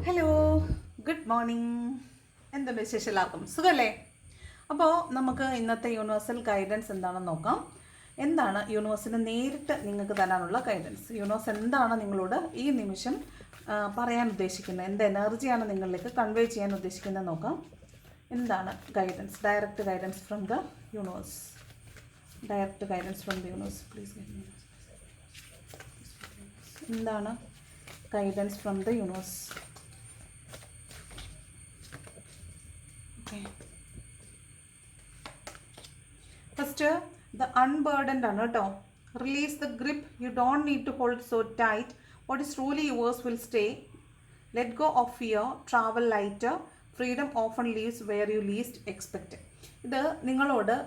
Hello, good morning. എന്തുണ്ട് വിശേഷം? എല്ലാവർക്കും സുഖമല്ലേ? അപ്പോൾ നമുക്ക് ഇന്നത്തെ യൂണിവേഴ്സൽ ഗൈഡൻസ് എന്താണെന്ന് നോക്കാം. എന്താണ് യൂണിവേഴ്സിന് നേരിട്ട് നിങ്ങൾക്ക് തരാനുള്ള ഗൈഡൻസ്? യൂണിവേഴ്സ് എന്താണ് നിങ്ങളോട് ഈ നിമിഷം പറയാൻ ഉദ്ദേശിക്കുന്നത്? എന്ത് എനർജിയാണ് നിങ്ങളിലേക്ക് കൺവേ ചെയ്യാൻ ഉദ്ദേശിക്കുന്നത് നോക്കാം. എന്താണ് guidance? Direct guidance from the universe. Direct guidance from the universe please. എന്താണ് guidance from the universe? First the unburdened ആണ് കേട്ടോ. Release the grip, you don't need to hold so tight. What is truly yours will stay. Let go of fear, travel lighter, freedom often lives where you least expect. ഇത്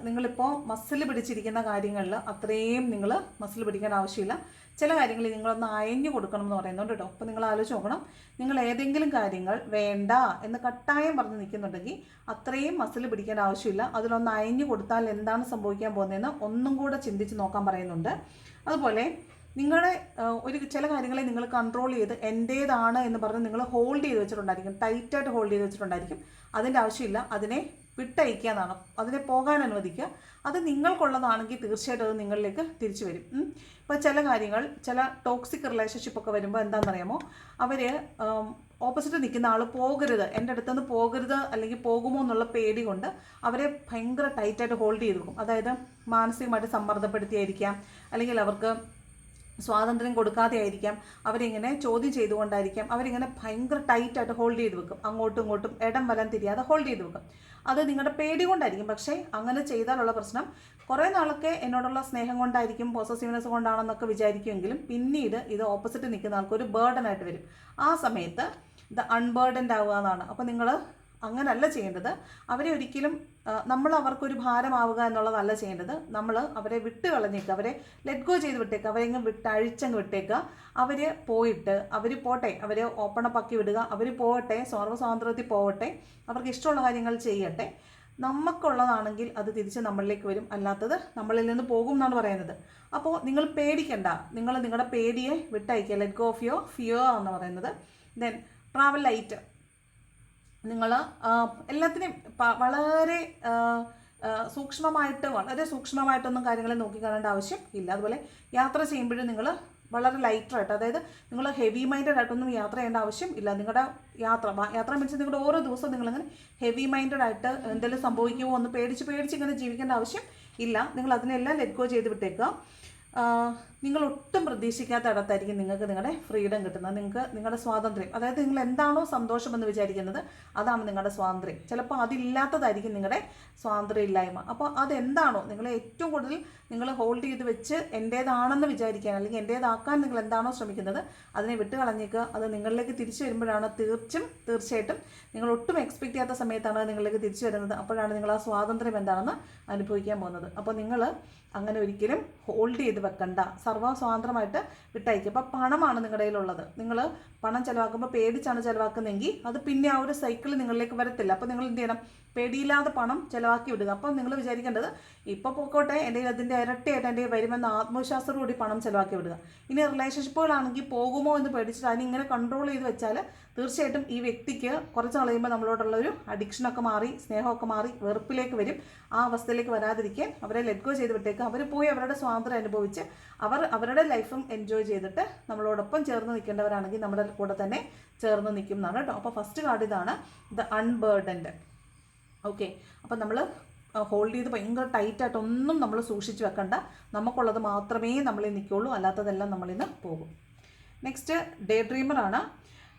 നിങ്ങളിപ്പോൾ muscle പിടിച്ചിരിക്കുന്ന കാര്യങ്ങളിൽ അത്രയും നിങ്ങൾ muscle പിടിക്കാൻ ആവശ്യമില്ല. ചില കാര്യങ്ങളിൽ നിങ്ങളൊന്ന് അയഞ്ഞു കൊടുക്കണം എന്ന് പറയുന്നുണ്ട് കേട്ടോ. അപ്പോൾ നിങ്ങൾ ആലോചിച്ച് നോക്കണം, നിങ്ങൾ ഏതെങ്കിലും കാര്യങ്ങൾ വേണ്ട എന്ന് കട്ടായം പറഞ്ഞ് നിൽക്കുന്നുണ്ടെങ്കിൽ അത്രയും മസിൽ പിടിക്കാൻ ആവശ്യമില്ല. അതിലൊന്ന് അയഞ്ഞു കൊടുത്താൽ എന്താണ് സംഭവിക്കാൻ പോകുന്നതെന്ന് ഒന്നും കൂടെ ചിന്തിച്ച് നോക്കാൻ പറയുന്നുണ്ട്. അതുപോലെ നിങ്ങളുടെ ചില കാര്യങ്ങളെ നിങ്ങൾ കൺട്രോൾ ചെയ്ത് എൻ്റേതാണ് എന്ന് പറഞ്ഞ് നിങ്ങൾ ഹോൾഡ് ചെയ്ത് വെച്ചിട്ടുണ്ടായിരിക്കും, ടൈറ്റായിട്ട് ഹോൾഡ് ചെയ്ത് വെച്ചിട്ടുണ്ടായിരിക്കും. അതിൻ്റെ ആവശ്യമില്ല. അതിനെ വിട്ടയക്കുക എന്നാണ്, അതിനെ പോകാൻ അനുവദിക്കുക. അത് നിങ്ങൾക്കുള്ളതാണെങ്കിൽ തീർച്ചയായിട്ടും അത് നിങ്ങളിലേക്ക് തിരിച്ചു വരും. ഇപ്പോൾ ചില കാര്യങ്ങൾ, ചില ടോക്സിക് റിലേഷൻഷിപ്പൊക്കെ വരുമ്പോൾ എന്താണെന്നറിയാമോ, അവർ ഓപ്പോസിറ്റ് നിൽക്കുന്ന ആൾ പോകരുത്, എൻ്റെ അടുത്തുനിന്ന് പോകരുത് അല്ലെങ്കിൽ പോകുമോ എന്നുള്ള പേടി കൊണ്ട് അവരെ ഭയങ്കര ടൈറ്റായിട്ട് ഹോൾഡ് ചെയ്ത് വെക്കും. അതായത് മാനസികമായിട്ട് സമ്മർദ്ദപ്പെടുത്തിയായിരിക്കാം, അല്ലെങ്കിൽ അവർക്ക് സ്വാതന്ത്ര്യം കൊടുക്കാതെ ആയിരിക്കാം, അവരിങ്ങനെ ചോദ്യം ചെയ്തുകൊണ്ടായിരിക്കാം, അവരിങ്ങനെ ഭയങ്കര ടൈറ്റായിട്ട് ഹോൾഡ് ചെയ്ത് വെക്കും. അങ്ങോട്ടും ഇങ്ങോട്ടും ഇടം വലം തിരിയാതെ ഹോൾഡ് ചെയ്ത് വെക്കും. അത് നിങ്ങളുടെ പേടി കൊണ്ടായിരിക്കും. പക്ഷേ അങ്ങനെ ചെയ്താലുള്ള പ്രശ്നം, കുറേ നാളൊക്കെ എന്നോടുള്ള സ്നേഹം കൊണ്ടായിരിക്കും, പോസസീവ്നെസ് കൊണ്ടാണെന്നൊക്കെ വിചാരിക്കുമെങ്കിലും പിന്നീട് ഇത് ഓപ്പോസിറ്റ് നിൽക്കുന്ന ആൾക്ക് ഒരു ബേർഡനായിട്ട് വരും. ആ സമയത്ത് ഇത് അൺബേർഡൻഡ് ആവുക എന്നാണ്. അപ്പോൾ നിങ്ങൾ അങ്ങനല്ല ചെയ്യേണ്ടത്. അവരെ ഒരിക്കലും നമ്മൾ അവർക്കൊരു ഭാരമാവുക എന്നുള്ളതല്ല ചെയ്യേണ്ടത്. നമ്മൾ അവരെ വിട്ട് കളഞ്ഞേക്കുക, അവരെ ലെറ്റ് ഗോ ചെയ്ത് വിട്ടേക്കുക, അവരെങ്ങ് അഴിച്ചങ്ങ് വിട്ടേക്കുക. അവർ പോയിട്ട് അവർ പോട്ടെ, അവരെ ഓപ്പണപ്പാക്കി വിടുക. അവർ പോകട്ടെ, സ്വാതന്ത്ര്യത്തിൽ പോകട്ടെ, അവർക്ക് ഇഷ്ടമുള്ള കാര്യങ്ങൾ ചെയ്യട്ടെ. നമുക്കുള്ളതാണെങ്കിൽ അത് തിരിച്ച് നമ്മളിലേക്ക് വരും, അല്ലാത്തത് നമ്മളിൽ നിന്ന് പോകും എന്നാണ് പറയുന്നത്. അപ്പോൾ നിങ്ങൾ പേടിക്കണ്ട, നിങ്ങൾ നിങ്ങളുടെ പേടിയെ വിട്ടയക്കുക. Let go of your fear എന്ന് പറയുന്നത്. Then travel light. നിങ്ങൾ എല്ലാത്തിനെയും വളരെ സൂക്ഷ്മമായിട്ടൊന്നും കാര്യങ്ങളെ നോക്കിക്കാണേണ്ട ആവശ്യം ഇല്ല. അതുപോലെ യാത്ര ചെയ്യുമ്പോഴും നിങ്ങൾ വളരെ ലൈറ്ററായിട്ട്, അതായത് നിങ്ങൾ ഹെവി മൈൻഡഡ് ആയിട്ടൊന്നും യാത്ര ചെയ്യേണ്ട ആവശ്യം ഇല്ല. നിങ്ങളുടെ യാത്ര മീൻസ് നിങ്ങളുടെ ഓരോ ദിവസവും നിങ്ങളിങ്ങനെ ഹെവി മൈൻഡഡ് ആയിട്ട് എന്തെങ്കിലും സംഭവിക്കുമോ എന്ന് പേടിച്ച് ഇങ്ങനെ ജീവിക്കേണ്ട ആവശ്യം ഇല്ല. നിങ്ങൾ അതിനെല്ലാം ലെറ്റ് ഗോ ചെയ്ത് വിട്ടേക്കുക. നിങ്ങൾ ഒട്ടും പ്രതീക്ഷിക്കാത്ത ഇടത്തായിരിക്കും നിങ്ങൾക്ക് നിങ്ങളുടെ ഫ്രീഡം കിട്ടുന്നത്. നിങ്ങൾക്ക് നിങ്ങളുടെ സ്വാതന്ത്ര്യം, അതായത് നിങ്ങൾ എന്താണോ സന്തോഷമെന്ന് വിചാരിക്കുന്നത് അതാണ് നിങ്ങളുടെ സ്വാതന്ത്ര്യം. ചിലപ്പോൾ അതില്ലാത്തതായിരിക്കും നിങ്ങളുടെ സ്വാതന്ത്ര്യം ഇല്ലായ്മ. അപ്പോൾ അതെന്താണോ നിങ്ങളെ ഏറ്റവും കൂടുതൽ നിങ്ങൾ ഹോൾഡ് ചെയ്ത് വെച്ച് എൻ്റേതാണെന്ന് വിചാരിക്കാൻ, അല്ലെങ്കിൽ എൻ്റേതാക്കാൻ നിങ്ങൾ എന്താണോ ശ്രമിക്കുന്നത് അതിനെ വിട്ട് കളഞ്ഞേക്കുക. അത് നിങ്ങളിലേക്ക് തിരിച്ചു വരുമ്പോഴാണ് തീർച്ചയായിട്ടും നിങ്ങൾ ഒട്ടും എക്സ്പെക്ട് ചെയ്യാത്ത സമയത്താണ് നിങ്ങളിലേക്ക് തിരിച്ചു വരുന്നത്. അപ്പോഴാണ് നിങ്ങൾ ആ സ്വാതന്ത്ര്യം എന്താണെന്ന് അനുഭവിക്കാൻ പോകുന്നത്. അപ്പോൾ നിങ്ങൾ അങ്ങനെ ഒരിക്കലും ഹോൾഡ് ചെയ്ത് വെക്കണ്ട, സർവ്വസ്വാതന്ത്ര്യമായിട്ട് വിട്ടയക്കുക. അപ്പോൾ പണമാണ് നിങ്ങളുടെ കയ്യിലുള്ളത്. നിങ്ങൾ പണം ചിലവാക്കുമ്പോൾ പേടിച്ചാണ് ചിലവാക്കുന്നതെങ്കിൽ അത് പിന്നെ ആ ഒരു സൈക്കിൾ നിങ്ങളിലേക്ക് വരത്തില്ല. അപ്പോൾ നിങ്ങൾ എന്ത് ചെയ്യണം? പേടിയില്ലാതെ പണം ചിലവാക്കി വിടുക. അപ്പോൾ നിങ്ങൾ വിചാരിക്കേണ്ടത് ഇപ്പോൾ പോയിക്കോട്ടെ, എൻ്റെ അതിൻ്റെ ഇരട്ടിയായിട്ട് എൻ്റെ വരുമെന്ന ആത്മവിശ്വാസത്തോടുകൂടി പണം ചിലവാക്കി വിടുക. ഇനി റിലേഷൻഷിപ്പുകളാണെങ്കിൽ പോകുമോ എന്ന് പേടിച്ചിട്ട് അതിനിങ്ങനെ കൺട്രോൾ ചെയ്ത് വെച്ചാൽ തീർച്ചയായിട്ടും ഈ വ്യക്തിക്ക് കുറച്ച് കളയുമ്പോൾ നമ്മളോടുള്ള ഒരു അഡിക്ഷനൊക്കെ മാറി, സ്നേഹമൊക്കെ മാറി വെറുപ്പിലേക്ക് വരും. ആ അവസ്ഥയിലേക്ക് വരാതിരിക്കാൻ അവരെ ലെറ്റ് ഗോ ചെയ്ത് വിട്ടേക്കുക. അവർ പോയി അവരുടെ സ്വാതന്ത്ര്യം അനുഭവിച്ച് അവരുടെ ലൈഫും എൻജോയ് ചെയ്തിട്ട് നമ്മളോടൊപ്പം ചേർന്ന് നിൽക്കേണ്ടവരാണെങ്കിൽ നമ്മുടെ കൂടെ തന്നെ ചേർന്ന് നിൽക്കും എന്നാണ് കേട്ടോ. അപ്പോൾ ഫസ്റ്റ് കാർഡ് ഇതാണ്, ദ അൺബേർഡൻഡ്. ഓക്കെ, അപ്പോൾ നമ്മൾ ഹോൾഡ് ചെയ്ത് ഭയങ്കര ടൈറ്റായിട്ടൊന്നും നമ്മൾ സൂക്ഷിച്ച് വെക്കണ്ട. നമുക്കുള്ളത് മാത്രമേ നമ്മളിൽ നിൽക്കുള്ളൂ, അല്ലാത്തതെല്ലാം നമ്മളിൽ നിന്ന് പോകും. നെക്സ്റ്റ് ഡേ ഡ്രീമറാണ്.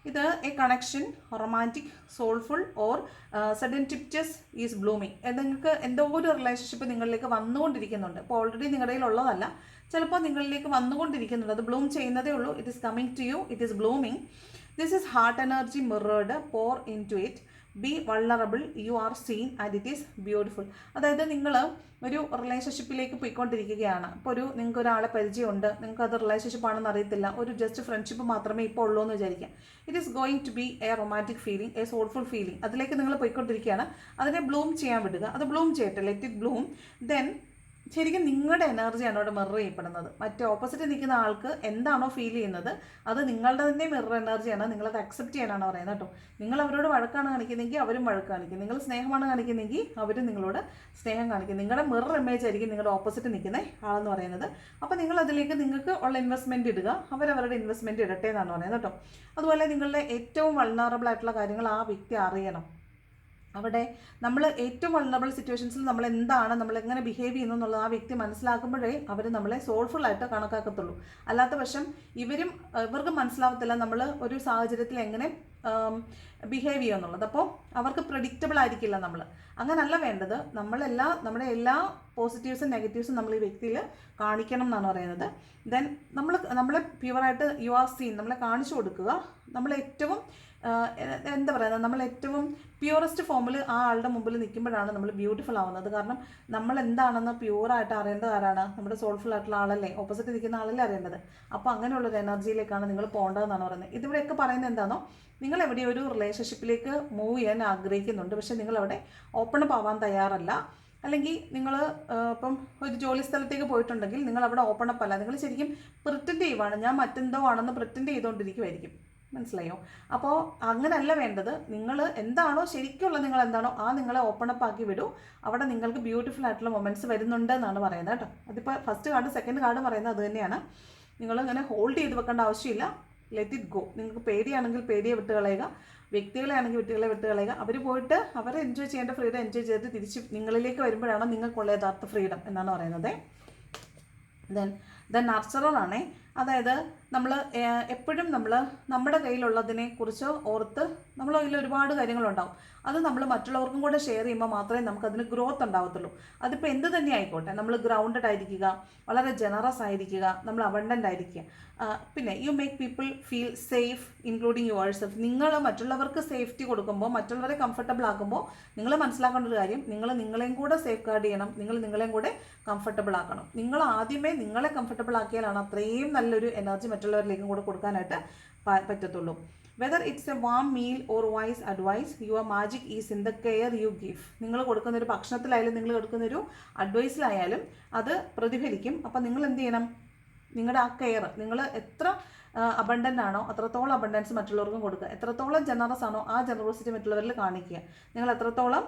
ഇത് a connection, romantic, soulful or serendipitous is blooming. നിങ്ങൾക്ക് എന്തോ ഒരു റിലേഷൻഷിപ്പ് നിങ്ങളിലേക്ക് വന്നുകൊണ്ടിരിക്കുന്നുണ്ട്. ഇപ്പോൾ ഓൾറെഡി നിങ്ങളുടെ കയ്യിലുള്ളതല്ല, ചിലപ്പോൾ നിങ്ങളിലേക്ക് വന്നുകൊണ്ടിരിക്കുന്നുണ്ട്. അത് ബ്ലൂം ചെയ്യുന്നതേ ഉള്ളൂ. It is coming to you, it is blooming. This is heart energy mirrored, pour into it, be vulnerable, you are seen and it is beautiful. അതായത് നിങ്ങൾ ഒരു റിലേഷൻഷിപ്പിലേക്ക് പോയിക്കൊണ്ടിരിക്കുകയാണ്. ഇപ്പോൾ നിങ്ങൾക്ക് ഒരാളെ പരിചയമുണ്ട്, നിങ്ങൾക്ക് അത് റിലേഷൻഷിപ്പ് ആണെന്ന് അറിയത്തില്ല, ഒരു ജസ്റ്റ് ഫ്രണ്ട്ഷിപ്പ് മാത്രമേ ഇപ്പോൾ ഉള്ളൂ എന്ന് വിചാരിക്കാം. It is going to be a romantic feeling, a soulful feeling. അതിലേക്ക് നിങ്ങൾ പോയിക്കൊണ്ടിരിക്കുകയാണ്. അതിനെ ബ്ലൂം ചെയ്യാൻ വിടുക. അത് ബ്ലൂം ചെയ്യട്ടെ, ലെറ്റ് ഇറ്റ് ബ്ലൂം. ദെൻ ശരിക്കും നിങ്ങളുടെ എനർജിയാണ് അവിടെ മിറർ ചെയ്യപ്പെടുന്നത്. മറ്റേ ഓപ്പോസിറ്റ് നിൽക്കുന്ന ആൾക്ക് എന്താണോ ഫീൽ ചെയ്യുന്നത് അത് നിങ്ങളുടെ തന്നെ മിറർ എനർജിയാണ്. നിങ്ങളത് അക്സെപ്റ്റ് ചെയ്യാനാണ് പറയുന്നത് കേട്ടോ. നിങ്ങൾ അവരോട് വഴക്കാണ് കാണിക്കുന്നതെങ്കിൽ അവരും വഴക്ക് കാണിക്കും. നിങ്ങൾ സ്നേഹമാണ് കാണിക്കുന്നതെങ്കിൽ അവരും നിങ്ങളോട് സ്നേഹം കാണിക്കും. നിങ്ങളുടെ മിറർ ഇമേജ് ആയിരിക്കും നിങ്ങളുടെ ഓപ്പോസിറ്റ് നിൽക്കുന്ന ആളെന്ന് പറയുന്നത്. അപ്പോൾ നിങ്ങൾ അതിലേക്ക് നിങ്ങൾക്ക് ഉള്ള ഇൻവെസ്റ്റ്മെൻറ്റ് ഇടുക, അവരവരുടെ ഇൻവെസ്റ്റ്മെൻറ്റ് ഇടട്ടെ എന്നാണ് പറയുന്നത് കേട്ടോ. അതുപോലെ നിങ്ങളുടെ ഏറ്റവും വൾനറബിൾ ആയിട്ടുള്ള കാര്യങ്ങൾ ആ വ്യക്തി അറിയണം. അവിടെ നമ്മൾ ഏറ്റവും വൾണറബിൾ സിറ്റുവേഷൻസിൽ നമ്മൾ എന്താണ്, നമ്മൾ എങ്ങനെ ബിഹേവ് ചെയ്യുന്നു എന്നുള്ളത് ആ വ്യക്തി മനസ്സിലാക്കുമ്പോഴേ അവർ നമ്മളെ സോൾഫുള്ളായിട്ട് കണക്കാക്കത്തുള്ളൂ. അല്ലാത്ത പക്ഷം ഇവർക്ക് മനസ്സിലാവത്തില്ല നമ്മൾ ഒരു സാഹചര്യത്തിൽ എങ്ങനെ ബിഹേവ് ചെയ്യുക എന്നുള്ളത്. അപ്പോൾ അവർക്ക് പ്രെഡിക്റ്റബിൾ ആയിരിക്കില്ല നമ്മൾ. അങ്ങനല്ല വേണ്ടത്. നമ്മുടെ എല്ലാ പോസിറ്റീവ്സും നെഗറ്റീവ്സും നമ്മൾ ഈ വ്യക്തിയിൽ കാണിക്കണം എന്നാണ് പറയുന്നത്. ദെൻ നമ്മളെ പ്യുവറായിട്ട് യു ആർ സീൻ, നമ്മളെ കാണിച്ചു കൊടുക്കുക. നമ്മളേറ്റവും എന്താ പറയുന്നത്, നമ്മളേറ്റവും പ്യൂറസ്റ്റ് ഫോമിൽ ആ ആളുടെ മുമ്പിൽ നിൽക്കുമ്പോഴാണ് നമ്മൾ ബ്യൂട്ടിഫുൾ ആവുന്നത്. കാരണം നമ്മൾ എന്താണെന്ന് പ്യൂറായിട്ട് അറിയേണ്ടത് ആരാണ്? നമ്മുടെ സോൾഫുൾ ആയിട്ടുള്ള ആളല്ലേ, ഓപ്പോസിറ്റ് നിൽക്കുന്ന ആളല്ലേ അറിയേണ്ടത്. അപ്പോൾ അങ്ങനെയുള്ളൊരു എനർജിയിലേക്കാണ് നിങ്ങൾ പോകേണ്ടതെന്നാണ് പറയുന്നത്. ഇതിവിടെയൊക്കെ പറയുന്നത് എന്താണോ, നിങ്ങൾ എവിടെ ഒരു റിലേഷൻഷിപ്പിലേക്ക് മൂവ് ചെയ്യാൻ ആഗ്രഹിക്കുന്നുണ്ട്, പക്ഷേ നിങ്ങളവിടെ ഓപ്പൺ അപ്പ് ആവാൻ തയ്യാറല്ല. അല്ലെങ്കിൽ നിങ്ങൾ ഇപ്പം ഒരു ജോലി സ്ഥലത്തേക്ക് പോയിട്ടുണ്ടെങ്കിൽ നിങ്ങൾ അവിടെ ഓപ്പൺ അപ്പ് അല്ല, നിങ്ങൾ ശരിക്കും പ്രിറ്റൻഡ് ചെയ്യുവാണ്. ഞാൻ മറ്റെന്തോ ആണെന്ന് പ്രിറ്റൻഡ് ചെയ്തുകൊണ്ടിരിക്കുമായിരിക്കും. മനസ്സിലായോ? അപ്പോൾ അങ്ങനെയല്ല വേണ്ടത്. നിങ്ങൾ എന്താണോ ശരിക്കുള്ള നിങ്ങൾ എന്താണോ ആ നിങ്ങളെ ഓപ്പൺ അപ്പ് ആക്കി വിടൂ. അവിടെ നിങ്ങൾക്ക് ബ്യൂട്ടിഫുൾ ആയിട്ടുള്ള മൊമെൻറ്റ്സ് വരുന്നുണ്ട് എന്നാണ് പറയുന്നത് കേട്ടോ. അതിപ്പോൾ ഫസ്റ്റ് കാർഡ് സെക്കൻഡ് കാർഡ് പറയുന്നത് അത് തന്നെയാണ്. നിങ്ങൾ ഇങ്ങനെ ഹോൾഡ് ചെയ്ത് വെക്കേണ്ട ആവശ്യമില്ല. Let it go. നിങ്ങൾക്ക് പേടിയാണെങ്കിൽ പേടിയെ വിട്ട് കളയുക, വ്യക്തികളെ ആണെങ്കിൽ വ്യക്തികളെ വിട്ട് കളയുക. അവർ പോയിട്ട് അവർ എൻജോയ് ചെയ്യേണ്ട ഫ്രീഡം എൻജോയ് ചെയ്ത് തിരിച്ച് നിങ്ങളിലേക്ക് വരുമ്പോഴാണ് നിങ്ങൾക്കുള്ള യഥാർത്ഥ ഫ്രീഡം എന്നാണ് പറയുന്നത്. ദെൻ നർച്ചറാണേ. അതായത് നമ്മൾ എപ്പോഴും നമ്മുടെ കയ്യിലുള്ളതിനെ കുറിച്ച് ഓർത്ത് നമ്മൾ അതിൽ ഒരുപാട് കാര്യങ്ങളുണ്ടാവും. അത് നമ്മൾ മറ്റുള്ളവർക്കും കൂടെ ഷെയർ ചെയ്യുമ്പോൾ മാത്രമേ നമുക്കതിന് ഗ്രോത്ത് ഉണ്ടാവത്തുള്ളൂ. അതിപ്പോൾ എന്ത് തന്നെ ആയിക്കോട്ടെ, നമ്മൾ ഗ്രൗണ്ടഡ് ആയിരിക്കുക, വളരെ ജനറസ് ആയിരിക്കുക, നമ്മൾ അബണ്ടൻ്റ് ആയിരിക്കുക. പിന്നെ you make people feel safe including your self. നിങ്ങൾ മറ്റുള്ളവർക്ക് സേഫ്റ്റി കൊടുക്കുമ്പോൾ, മറ്റുള്ളവരെ കംഫർട്ടബിൾ ആക്കുമ്പോൾ നിങ്ങൾ മനസ്സിലാക്കേണ്ട ഒരു കാര്യം, നിങ്ങളെയും കൂടെ സേഫ് ഗാർഡ് ചെയ്യണം, നിങ്ങളെയും കൂടെ കംഫർട്ടബിൾ ആക്കണം. നിങ്ങൾ ആദ്യമേ നിങ്ങളെ കംഫർട്ടബിൾ ആക്കിയാലാണ് അത്രയും നല്ലൊരു എനർജി മറ്റുള്ളവരിലേക്കും കൂടെ കൊടുക്കാനായിട്ട് പറ്റത്തുള്ളൂ. Whether it's a warm meal or wise advice, your magic is in the care you give. നിങ്ങൾ കൊടുക്കുന്നൊരു ഭക്ഷണത്തിലായാലും നിങ്ങൾ കൊടുക്കുന്നൊരു അഡ്വൈസിലായാലും അത് പ്രതിഫലിക്കും. അപ്പം നിങ്ങൾ എന്ത് ചെയ്യണം? നിങ്ങളുടെ ആ കെയർ, നിങ്ങൾ എത്ര അബണ്ടൻ്റ് ആണോ അത്രത്തോളം അബണ്ടൻസ് മറ്റുള്ളവർക്കും കൊടുക്കുക. എത്രത്തോളം ജനറസ് ആണോ ആ ജനറോസിറ്റി മറ്റുള്ളവരിൽ കാണിക്കുക. നിങ്ങൾ എത്രത്തോളം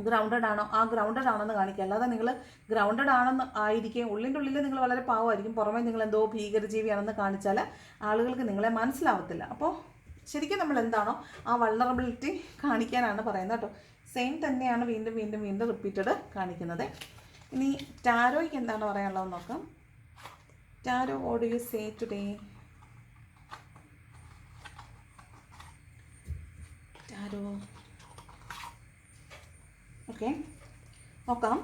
ഗ്രൗണ്ടഡ് ആണോ ആ ഗ്രൗണ്ടഡ് ആണെന്ന് കാണിക്കുക. അല്ലാതെ നിങ്ങൾ ഗ്രൗണ്ടഡ് ആണെന്ന് ആയിരിക്കും, ഉള്ളിൻ്റെ ഉള്ളിൽ നിങ്ങൾ വളരെ പാവമായിരിക്കും, പുറമേ നിങ്ങൾ എന്തോ ഭീകരജീവിയാണെന്ന് കാണിച്ചാൽ ആളുകൾക്ക് നിങ്ങളെ മനസ്സിലാവത്തില്ല. അപ്പോൾ ശരിക്കും നമ്മൾ എന്താണോ ആ വൾണറബിലിറ്റി കാണിക്കാനാണ് പറയുന്നത് കേട്ടോ. സെയിം തന്നെയാണ് വീണ്ടും വീണ്ടും വീണ്ടും റിപ്പീറ്റഡ് കാണിക്കുന്നത്. ഇനി ടാരോയ്ക്ക് എന്താണ് പറയാനുള്ളതെന്ന് നോക്കാം. Tarot, what do you say today? Tarot, okay, നോക്കാം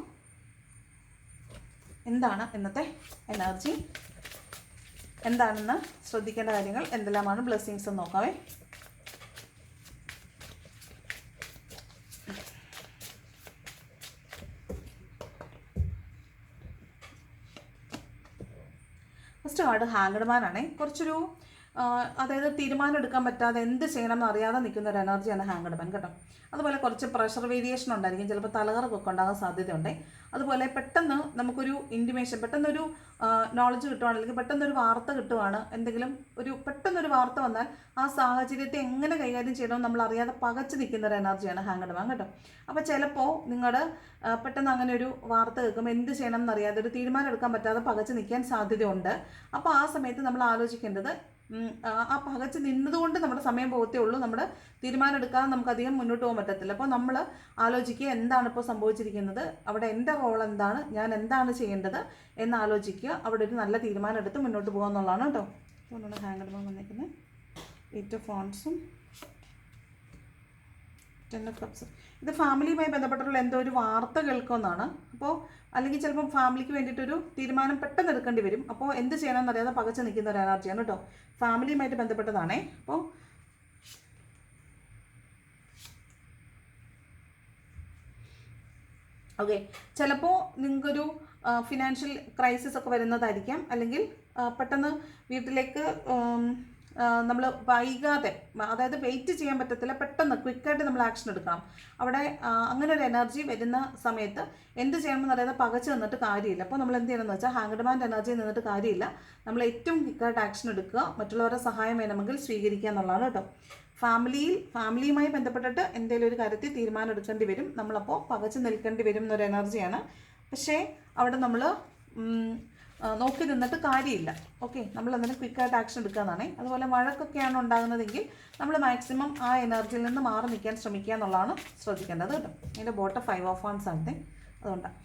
എന്താണ് ഇന്നത്തെ എനർജി, എന്താണെന്ന് ശ്രദ്ധിക്കേണ്ട കാര്യങ്ങൾ എന്തെല്ലാമാണ്, ബ്ലെസ്സിങ്സ് എന്ന് നോക്കാവേ. ഫസ്റ്റ് കാർഡ് ഹാങ്ഡ് മാൻ ആണേ. കുറച്ചൊരു അതായത് തീരുമാനം എടുക്കാൻ പറ്റാതെ എന്ത് ചെയ്യണം എന്ന് അറിയാതെ നിൽക്കുന്ന ഒരു എനർജിയാണ് ഹാങ്ഡ് മാൻ കേട്ടോ. അതുപോലെ കുറച്ച് പ്രഷർ വേരിയേഷൻ ഉണ്ടായിരിക്കും, ചിലപ്പോൾ തലകറക്കൊക്കെ ഉണ്ടാകാൻ സാധ്യതയുണ്ട്. അതുപോലെ പെട്ടെന്ന് നമുക്കൊരു ഇൻറ്റിമേഷൻ, പെട്ടെന്നൊരു നോളജ് കിട്ടുവാണ്, അല്ലെങ്കിൽ പെട്ടെന്നൊരു വാർത്ത കിട്ടുവാണ്, എന്തെങ്കിലും പെട്ടെന്നൊരു വാർത്ത വന്നാൽ ആ സാഹചര്യത്തെ എങ്ങനെ കൈകാര്യം ചെയ്യണമെന്ന് നമ്മൾ അറിയാതെ പകച്ചു നിൽക്കുന്ന ഒരു എനർജിയാണ് ഹാങ്ഡ് മാൻ കേട്ടോ. അപ്പോൾ ചിലപ്പോൾ നിങ്ങളുടെ പെട്ടെന്ന് അങ്ങനെ ഒരു വാർത്ത കേൾക്കുമ്പോൾ എന്ത് ചെയ്യണം എന്നറിയാതെ ഒരു തീരുമാനം എടുക്കാൻ പറ്റാതെ പകച്ചു നിൽക്കാൻ സാധ്യതയുണ്ട്. അപ്പോൾ ആ സമയത്ത് നമ്മൾ ആലോചിക്കേണ്ടത്, ആ പകച്ച് നിന്നതുകൊണ്ട് നമ്മുടെ സമയം പോകത്തേ ഉള്ളൂ, നമ്മുടെ തീരുമാനം എടുക്കാതെ നമുക്കധികം മുന്നോട്ട് പോകാൻ പറ്റത്തില്ല. അപ്പോൾ നമ്മൾ ആലോചിക്കുക എന്താണ് ഇപ്പോൾ സംഭവിച്ചിരിക്കുന്നത്, അവിടെ എൻ്റെ റോൾ എന്താണ്, ഞാൻ എന്താണ് ചെയ്യേണ്ടത് എന്ന് ആലോചിക്കുക, അവിടെ ഒരു നല്ല തീരുമാനം എടുത്ത് മുന്നോട്ട് പോകുക എന്നുള്ളതാണ് കേട്ടോ. അതുകൊണ്ടാണ് ഹാങ്ഡ് മാൻ വന്നിരിക്കുന്നത്. 8 ഓഫ് വാണ്ട്സും 10 ഓഫ് കപ്സും. ഇത് ഫാമിലിയുമായി ബന്ധപ്പെട്ടുള്ള എന്തോ ഒരു വാർത്ത കേൾക്കുമെന്നാണ്. അപ്പോൾ അല്ലെങ്കിൽ ചിലപ്പോൾ ഫാമിലിക്ക് വേണ്ടിയിട്ടൊരു തീരുമാനം പെട്ടെന്ന് എടുക്കേണ്ടി വരും. അപ്പോൾ എന്ത് ചെയ്യണമെന്ന് അറിയാതെ പകച്ച് നിൽക്കുന്ന ഒരു എനർജിയാണ് കേട്ടോ. ഫാമിലിയുമായിട്ട് ബന്ധപ്പെട്ടതാണേ. അപ്പോൾ ഓക്കെ, ചിലപ്പോൾ നിങ്ങൾക്കൊരു ഫിനാൻഷ്യൽ ക്രൈസിസ് ഒക്കെ വരുന്നതായിരിക്കാം, അല്ലെങ്കിൽ പെട്ടെന്ന് വീട്ടിലേക്ക് നമ്മൾ വൈകാതെ, അതായത് വെയിറ്റ് ചെയ്യാൻ പറ്റത്തില്ല, പെട്ടെന്ന് ക്വിക്കായിട്ട് നമ്മൾ ആക്ഷൻ എടുക്കണം. അവിടെ അങ്ങനെ ഒരു എനർജി വരുന്ന സമയത്ത് എന്ത് ചെയ്യണമെന്ന് അറിയാതെ പകച്ച് നിന്നിട്ട് കാര്യമില്ല. അപ്പോൾ നമ്മൾ എന്ത് ചെയ്യണമെന്ന് വെച്ചാൽ ഹാങ്ഡ് മാൻ്റെ എനർജി നിന്നിട്ട് കാര്യമില്ല. നമ്മൾ ഏറ്റവും ക്വിക്കായിട്ട് ആക്ഷൻ എടുക്കുക, മറ്റുള്ളവരുടെ സഹായം വേണമെങ്കിൽ സ്വീകരിക്കുക എന്നുള്ളതാണ് കേട്ടോ. ഫാമിലിയുമായി ബന്ധപ്പെട്ടിട്ട് എന്തെങ്കിലും ഒരു കാര്യത്തിൽ തീരുമാനം എടുക്കേണ്ടി വരും, നമ്മളപ്പോൾ പകച്ച് നിൽക്കേണ്ടി വരും എന്നൊരു എനർജിയാണ്. പക്ഷേ അവിടെ നമ്മൾ നോക്കി നിന്നിട്ട് കാര്യമില്ല. ഓക്കെ, നമ്മൾ അതിന് ക്വിക്കായിട്ട് ആക്ഷൻ എടുക്കാന്നാണ്. അതുപോലെ വഴക്കൊക്കെയാണ് ഉണ്ടാകുന്നതെങ്കിൽ നമ്മൾ മാക്സിമം ആ എനർജിയിൽ നിന്ന് മാറി നിൽക്കാൻ ശ്രമിക്കുക എന്നുള്ളതാണ് ശ്രദ്ധിക്കേണ്ടത് കേട്ടോ. ഇതിൻ്റെ ബോട്ടം 5 ഓഫ് വാണ്ട്സ് ആണ്, അതുകൊണ്ടാണ്.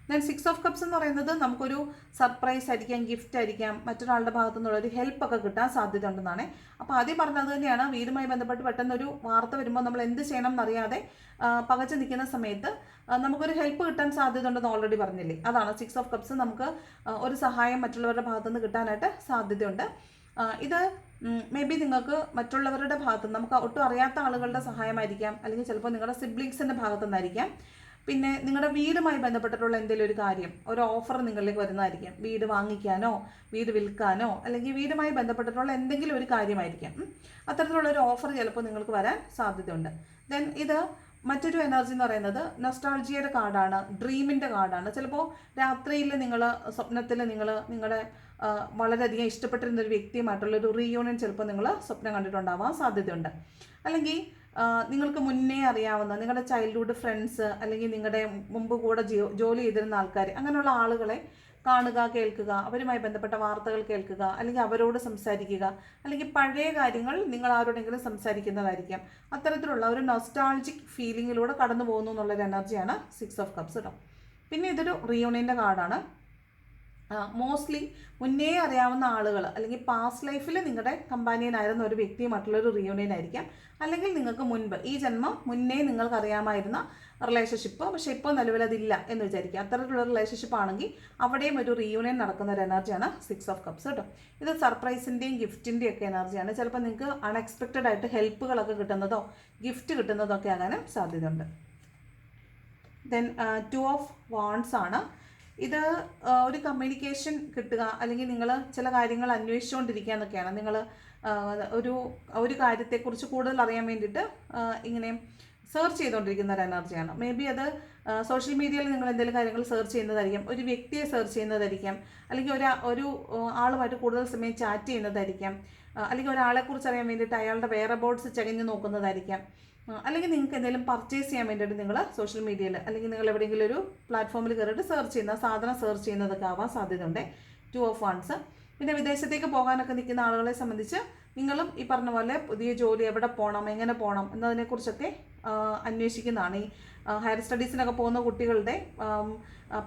ദെൻ 6 ഓഫ് കപ്സ് എന്ന് പറയുന്നത് നമുക്കൊരു സർപ്രൈസ് ആയിരിക്കാം, ഗിഫ്റ്റ് ആയിരിക്കാം, മറ്റൊരാളുടെ ഭാഗത്തു നിന്നുള്ളൊരു ഹെൽപ്പൊക്കെ കിട്ടാൻ സാധ്യത ഉണ്ടെന്നാണ്. അപ്പോൾ ആദ്യം പറഞ്ഞത് തന്നെയാണ്, വീടുമായി ബന്ധപ്പെട്ട് പെട്ടെന്നൊരു വാർത്ത വരുമ്പോൾ നമ്മൾ എന്ത് ചെയ്യണം എന്നറിയാതെ പകച്ചു നിൽക്കുന്ന സമയത്ത് നമുക്കൊരു ഹെൽപ്പ് കിട്ടാൻ സാധ്യത ഉണ്ടെന്ന് ഓൾറെഡി പറഞ്ഞില്ലേ. അതാണ് 6 ഓഫ് കപ്സ്. നമുക്ക് ഒരു സഹായം മറ്റുള്ളവരുടെ ഭാഗത്തുനിന്ന് കിട്ടാനായിട്ട് സാധ്യതയുണ്ട്. ഇത് മേ ബി നിങ്ങൾക്ക് മറ്റുള്ളവരുടെ ഭാഗത്തുനിന്ന്, നമുക്ക് ഒട്ടും അറിയാത്ത ആളുകളുടെ സഹായമായിരിക്കാം, അല്ലെങ്കിൽ ചിലപ്പോൾ നിങ്ങളുടെ സിബ്ലിങ്സിൻ്റെ ഭാഗത്തുനിന്നായിരിക്കാം. പിന്നെ നിങ്ങളുടെ വീടുമായി ബന്ധപ്പെട്ടിട്ടുള്ള എന്തെങ്കിലും ഒരു കാര്യം, ഒരു ഓഫർ നിങ്ങളിലേക്ക് വരുന്നതായിരിക്കും. വീട് വാങ്ങിക്കാനോ വീട് വിൽക്കാനോ അല്ലെങ്കിൽ വീടുമായി ബന്ധപ്പെട്ടിട്ടുള്ള എന്തെങ്കിലും ഒരു കാര്യമായിരിക്കാം. അത്തരത്തിലുള്ളൊരു ഓഫർ ചിലപ്പോൾ നിങ്ങൾക്ക് വരാൻ സാധ്യതയുണ്ട്. ദെൻ ഇത് മറ്റൊരു എനർജി എന്ന് പറയുന്നത് നൊസ്റ്റാൾജിയയുടെ കാർഡാണ്, ഡ്രീമിൻ്റെ കാർഡാണ്. ചിലപ്പോൾ രാത്രിയിൽ സ്വപ്നത്തിൽ നിങ്ങളുടെ വളരെയധികം ഇഷ്ടപ്പെട്ടിരുന്നൊരു വ്യക്തിയുമായിട്ടുള്ളൊരു റീയൂണിയൻ ചിലപ്പോൾ നിങ്ങൾ സ്വപ്നം കണ്ടിട്ടുണ്ടാവാൻ സാധ്യതയുണ്ട്. അല്ലെങ്കിൽ നിങ്ങൾക്ക് മുന്നേ അറിയാവുന്ന നിങ്ങളുടെ ചൈൽഡ്ഹുഡ് ഫ്രണ്ട്സ്, അല്ലെങ്കിൽ നിങ്ങളുടെ മുമ്പ് കൂടെ ജോലി ചെയ്തിരുന്ന ആൾക്കാർ, അങ്ങനെയുള്ള ആളുകളെ കാണുക, കേൾക്കുക, അവരുമായി ബന്ധപ്പെട്ട വാർത്തകൾ കേൾക്കുക, അല്ലെങ്കിൽ അവരോട് സംസാരിക്കുക, അല്ലെങ്കിൽ പഴയ കാര്യങ്ങൾ നിങ്ങൾ ആരോടെങ്കിലും സംസാരിക്കുന്നതായിരിക്കാം. അത്തരത്തിലുള്ള ഒരു നൊസ്റ്റാൾജിക് ഫീലിങ്ങിലൂടെ കടന്നു പോകുന്നു എന്നുള്ളൊരു എനർജിയാണ് 6 ഓഫ് കപ്സ് കേട്ടോ. പിന്നെ ഇതൊരു റീയൂണിയൻ്റെ കാർഡാണ്. മോസ്റ്റ്ലി മുന്നേ അറിയാവുന്ന ആളുകൾ, അല്ലെങ്കിൽ പാസ്റ്റ് ലൈഫിൽ നിങ്ങളുടെ കമ്പാനിയനായിരുന്ന ഒരു വ്യക്തിയുമായിട്ടുള്ളൊരു റീയൂണിയൻ ആയിരിക്കാം. അല്ലെങ്കിൽ നിങ്ങൾക്ക് മുൻപ് ഈ ജന്മം മുന്നേ നിങ്ങൾക്ക് അറിയാമായിരുന്ന റിലേഷൻഷിപ്പ്, പക്ഷേ ഇപ്പോൾ നിലവിലതില്ല എന്ന് വിചാരിക്കുക. അത്തരത്തിലുള്ള റിലേഷൻഷിപ്പ് ആണെങ്കിൽ അവിടെയും ഒരു റീയൂണിയൻ നടക്കുന്ന ഒരു എനർജിയാണ് 6 ഓഫ് കപ്സ് കേട്ടോ. ഇത് സർപ്രൈസിൻ്റെയും ഗിഫ്റ്റിൻ്റെയും ഒക്കെ എനർജിയാണ്. ചിലപ്പോൾ നിങ്ങൾക്ക് അൺഎക്സ്പെക്റ്റഡ് ആയിട്ട് ഹെൽപ്പുകളൊക്കെ കിട്ടുന്നതോ ഗിഫ്റ്റ് കിട്ടുന്നതോ ഒക്കെ ആകാനും സാധ്യതയുണ്ട്. ദെൻ 2 ഓഫ് വാണ്ട്സ് ആണ്. ഇത് ഒരു കമ്മ്യൂണിക്കേഷൻ കിട്ടുക, അല്ലെങ്കിൽ നിങ്ങൾ ചില കാര്യങ്ങൾ അന്വേഷിച്ചുകൊണ്ടിരിക്കുക എന്നൊക്കെയാണ്. നിങ്ങൾ ഒരു കാര്യത്തെക്കുറിച്ച് കൂടുതൽ അറിയാൻ വേണ്ടിയിട്ട് ഇങ്ങനെ സെർച്ച് ചെയ്തുകൊണ്ടിരിക്കുന്ന ഒരു എനർജിയാണ്. മേ ബി അത് സോഷ്യൽ മീഡിയയിൽ നിങ്ങൾ എന്തെങ്കിലും കാര്യങ്ങൾ സെർച്ച് ചെയ്യുന്നതായിരിക്കാം, ഒരു വ്യക്തിയെ സെർച്ച് ചെയ്യുന്നതായിരിക്കാം, അല്ലെങ്കിൽ ഒരു ആളുമായിട്ട് കൂടുതൽ സമയം ചാറ്റ് ചെയ്യുന്നതായിരിക്കാം, അല്ലെങ്കിൽ ഒരാളെക്കുറിച്ച് അറിയാൻ വേണ്ടിയിട്ട് അയാളുടെ വെയറബോർഡ്സ് ചകഞ്ഞ് നോക്കുന്നതായിരിക്കാം, അല്ലെങ്കിൽ നിങ്ങൾക്ക് എന്തെങ്കിലും പർച്ചേസ് ചെയ്യാൻ വേണ്ടിയിട്ട് നിങ്ങൾ സോഷ്യൽ മീഡിയയിൽ അല്ലെങ്കിൽ നിങ്ങൾ എവിടെയെങ്കിലും ഒരു പ്ലാറ്റ്ഫോമിൽ കയറിയിട്ട് സെർച്ച് ചെയ്യുന്ന സാധനം സെർച്ച് ചെയ്യുന്നതൊക്കെ ആവാൻ സാധ്യതയുണ്ട്. 2 ഓഫ് വാണ്ട്സ്. പിന്നെ വിദേശത്തേക്ക് പോകാനൊക്കെ നിൽക്കുന്ന ആളുകളെ സംബന്ധിച്ച് നിങ്ങളും ഈ പറഞ്ഞ പോലെ പുതിയ ജോലി എവിടെ പോകണം, എങ്ങനെ പോകണം എന്നതിനെക്കുറിച്ചൊക്കെ അന്വേഷിക്കുന്നതാണ്. ഈ ഹയർ സ്റ്റഡീസിനൊക്കെ പോകുന്ന കുട്ടികളുടെ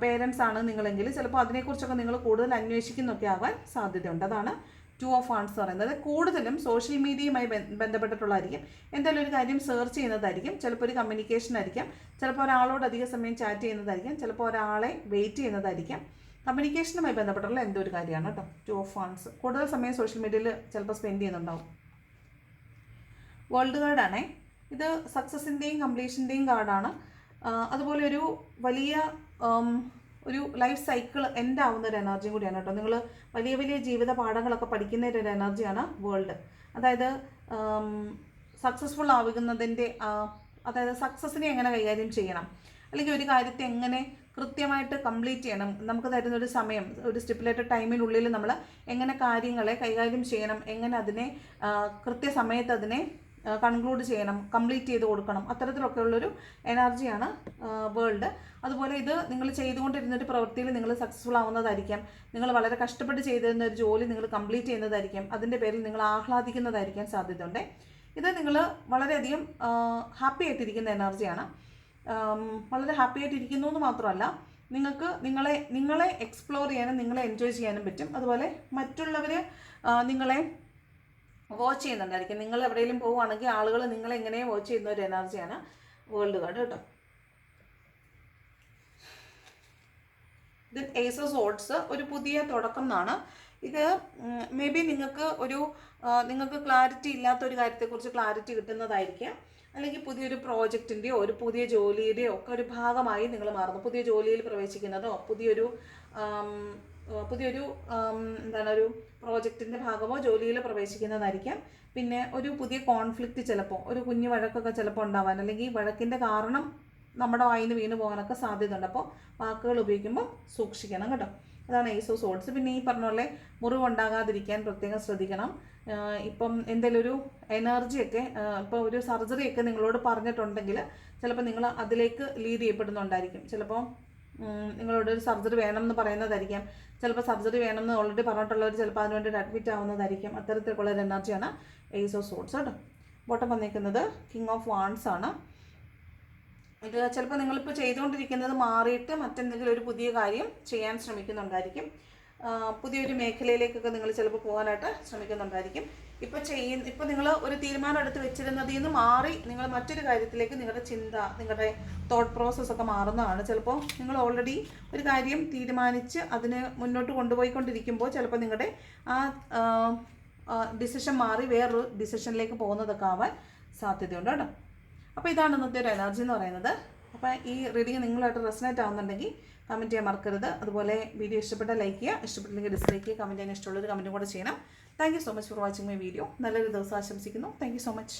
പേരൻസ് ആണ് നിങ്ങളെങ്കിൽ ചിലപ്പോൾ അതിനെക്കുറിച്ചൊക്കെ നിങ്ങൾ കൂടുതൽ അന്വേഷിക്കുന്നൊക്കെ ആവാൻ സാധ്യതയുണ്ട്. അതാണ് 2 ഓഫ് വാണ്ട്സ് പറയുന്നത്. കൂടുതലും സോഷ്യൽ മീഡിയയുമായി ബന്ധപ്പെട്ടിട്ടുള്ളതായിരിക്കും. എന്തായാലും ഒരു കാര്യം സെർച്ച് ചെയ്യുന്നതായിരിക്കും. ചിലപ്പോൾ ഒരു കമ്മ്യൂണിക്കേഷൻ ആയിരിക്കാം, ചിലപ്പോൾ ഒരാളോട് അധിക സമയം ചാറ്റ് ചെയ്യുന്നതായിരിക്കും, ചിലപ്പോൾ ഒരാളെ വെയിറ്റ് ചെയ്യുന്നതായിരിക്കും. കമ്മ്യൂണിക്കേഷനുമായി ബന്ധപ്പെട്ടുള്ള എന്തോ ഒരു കാര്യമാണ് കേട്ടോ 2 ഓഫ് വാണ്ട്സ്. കൂടുതൽ സമയം സോഷ്യൽ മീഡിയയിൽ ചിലപ്പോൾ സ്പെൻഡ് ചെയ്യുന്നുണ്ടാവും. വേൾഡ് കാർഡാണേ. ഇത് സക്സസിൻ്റെയും കംപ്ലീഷൻ്റെയും കാർഡാണ്. അതുപോലെ ഒരു വലിയ ഒരു ലൈഫ് സൈക്കിൾ എൻഡ് ആവുന്ന ഒരു എനർജിയും കൂടിയാണ് കേട്ടോ. നിങ്ങൾ വലിയ വലിയ ജീവിത പാഠങ്ങളൊക്കെ പഠിക്കുന്ന ഒരു എനർജിയാണ് വേൾഡ്. അതായത് സക്സസ്ഫുൾ ആവുന്നതിൻ്റെ, അതായത് സക്സസ്സിനെ എങ്ങനെ കൈകാര്യം ചെയ്യണം, അല്ലെങ്കിൽ ഒരു കാര്യത്തെ എങ്ങനെ കൃത്യമായിട്ട് കംപ്ലീറ്റ് ചെയ്യണം, നമുക്ക് തരുന്നൊരു സമയം, ഒരു സ്റ്റിപ്പുലേറ്റഡ് ടൈമിനുള്ളിൽ നമ്മൾ എങ്ങനെ കാര്യങ്ങളെ കൈകാര്യം ചെയ്യണം, എങ്ങനെ അതിനെ കൃത്യസമയത്ത് അതിനെ കൺക്ലൂഡ് ചെയ്യണം, കംപ്ലീറ്റ് ചെയ്ത് കൊടുക്കണം, അത്തരത്തിലൊക്കെ ഉള്ളൊരു എനർജിയാണ് വേൾഡ്. അതുപോലെ ഇത് നിങ്ങൾ ചെയ്തുകൊണ്ടിരുന്നൊരു പ്രവൃത്തിയിൽ നിങ്ങൾ സക്സസ്ഫുൾ ആവുന്നതായിരിക്കാം, നിങ്ങൾ വളരെ കഷ്ടപ്പെട്ട് ചെയ്തിരുന്ന ഒരു ജോലി നിങ്ങൾ കംപ്ലീറ്റ് ചെയ്യുന്നതായിരിക്കാം, അതിൻ്റെ പേരിൽ നിങ്ങൾ ആഹ്ലാദിക്കുന്നതായിരിക്കാൻ സാധ്യതയുണ്ട്. ഇത് നിങ്ങൾ വളരെയധികം ഹാപ്പി ആയിട്ടിരിക്കുന്ന എനർജിയാണ്. വളരെ ഹാപ്പി ആയിട്ടിരിക്കുന്നു എന്ന് മാത്രമല്ല, നിങ്ങൾക്ക് നിങ്ങളെ എക്സ്പ്ലോർ ചെയ്യാനും നിങ്ങളെ എൻജോയ് ചെയ്യാനും പറ്റും. അതുപോലെ മറ്റുള്ളവർ നിങ്ങളെ വാച്ച് ചെയ്യുന്നുണ്ടായിരിക്കും. നിങ്ങൾ എവിടെയെങ്കിലും പോവുകയാണെങ്കിൽ ആളുകൾ നിങ്ങളെ എങ്ങനെ വാച്ച് ചെയ്യുന്ന ഒരു എനർജിയാണ് വേൾഡ് കാർഡ് കേട്ടോ. ഇത് ഏസ് ഓഫ് സോർഡ്സ്, ഒരു പുതിയ തുടക്കം എന്നാണ്. ഇത് മേ ബി നിങ്ങൾക്ക് ക്ലാരിറ്റി ഇല്ലാത്തൊരു കാര്യത്തെക്കുറിച്ച് ക്ലാരിറ്റി കിട്ടുന്നതായിരിക്കാം, അല്ലെങ്കിൽ പുതിയൊരു പ്രോജക്റ്റിൻ്റെയോ ഒരു പുതിയ ജോലിയുടെയോ ഒക്കെ ഒരു ഭാഗമായി നിങ്ങൾ മാറുന്നു. പുതിയ ജോലിയിൽ പ്രവേശിക്കുന്നതോ പുതിയൊരു പുതിയൊരു എന്താണ് ഒരു പ്രോജക്റ്റിൻ്റെ ഭാഗമോ ജോലിയിൽ പ്രവേശിക്കുന്നതായിരിക്കാം. പിന്നെ ഒരു പുതിയ കോൺഫ്ലിക്റ്റ് ചിലപ്പോൾ ഒരു കുഞ്ഞു വഴക്കൊക്കെ ചിലപ്പോൾ ഉണ്ടാവാൻ, അല്ലെങ്കിൽ വഴക്കിൻ്റെ കാരണം നമ്മുടെ വായിന്ന് വീണ് പോകാനൊക്കെ സാധ്യതയുണ്ട്. അപ്പോൾ വാക്കുകൾ ഉപയോഗിക്കുമ്പോൾ സൂക്ഷിക്കണം കേട്ടോ. അതാണ് ഏസ് ഓഫ് സോഡ്സ്. പിന്നെ ഈ പറഞ്ഞ പോലെ മുറിവുണ്ടാകാതിരിക്കാൻ പ്രത്യേകം ശ്രദ്ധിക്കണം. ഇപ്പം എന്തെങ്കിലും ഒരു എനർജിയൊക്കെ ഇപ്പോൾ ഒരു സർജറിയൊക്കെ നിങ്ങളോട് പറഞ്ഞിട്ടുണ്ടെങ്കിൽ ചിലപ്പോൾ നിങ്ങൾ അതിലേക്ക് ലീഡ് ചെയ്യപ്പെടുന്നുണ്ടായിരിക്കും. ചിലപ്പോൾ നിങ്ങളോട് ഒരു സർജറി വേണം എന്ന് പറയുന്നതായിരിക്കാം. ചിലപ്പോൾ സർജറി വേണമെന്ന് ഓൾറെഡി പറഞ്ഞിട്ടുള്ളവർ ചിലപ്പോൾ അതിനുവേണ്ടി അഡ്മിറ്റ് ആവുന്നതായിരിക്കും. അത്തരത്തിലുള്ള ഒരു എനർജിയാണ് ഏസ് ഓഫ് സോഡ്സ് കേട്ടോ. ബോട്ടം വന്നിരിക്കുന്നത് കിങ് ഓഫ് വാൺസ് ആണ്. ഇത് ചിലപ്പോൾ നിങ്ങളിപ്പോൾ ചെയ്തുകൊണ്ടിരിക്കുന്നത് മാറിയിട്ട് മറ്റെന്തെങ്കിലും ഒരു പുതിയ കാര്യം ചെയ്യാൻ ശ്രമിക്കുന്നുണ്ടായിരിക്കും. പുതിയൊരു മേഖലയിലേക്കൊക്കെ നിങ്ങൾ ചിലപ്പോൾ പോകാനായിട്ട് ശ്രമിക്കുന്നുണ്ടായിരിക്കും. ഇപ്പോൾ നിങ്ങൾ ഒരു തീരുമാനം എടുത്ത് വെച്ചിരുന്നതിൽ നിന്ന് മാറി നിങ്ങൾ മറ്റൊരു കാര്യത്തിലേക്ക് നിങ്ങളുടെ ചിന്ത, നിങ്ങളുടെ തോട്ട് പ്രോസസ്സൊക്കെ മാറുന്നതാണ്. ചിലപ്പോൾ നിങ്ങൾ ഓൾറെഡി ഒരു കാര്യം തീരുമാനിച്ച് അതിന് മുന്നോട്ട് കൊണ്ടുപോയിക്കൊണ്ടിരിക്കുമ്പോൾ ചിലപ്പോൾ നിങ്ങളുടെ ആ ഡിസിഷൻ മാറി വേറൊരു ഡിസിഷനിലേക്ക് പോകുന്നതൊക്കെ ആവാൻ സാധ്യതയുണ്ട് കേട്ടോ. അപ്പോൾ ഇതാണ് ഇന്നത്തെ ഒരു എനർജി എന്ന് പറയുന്നത്. അപ്പോൾ ഈ റീഡിങ് നിങ്ങളായിട്ട് റെസനേറ്റ് ആവുന്നുണ്ടെങ്കിൽ കമൻറ്റ് ചെയ്യാൻ മറക്കരുത്. അതുപോലെ വീഡിയോ ഇഷ്ടപ്പെട്ടാൽ ലൈക്ക് ചെയ്യുക, ഇഷ്ടപ്പെട്ടില്ലെങ്കിൽ ഡിസ്ലൈക്ക് ചെയ്യുക. കമൻറ്റ് ചെയ്യാൻ ഇഷ്ടമുള്ളൊരു കമൻറ്റും കൂടെ ചെയ്യണം. Thank you so much for watching my video. നല്ലൊരു ദിവസം ആശംസിക്കുന്നു. Thank you so much.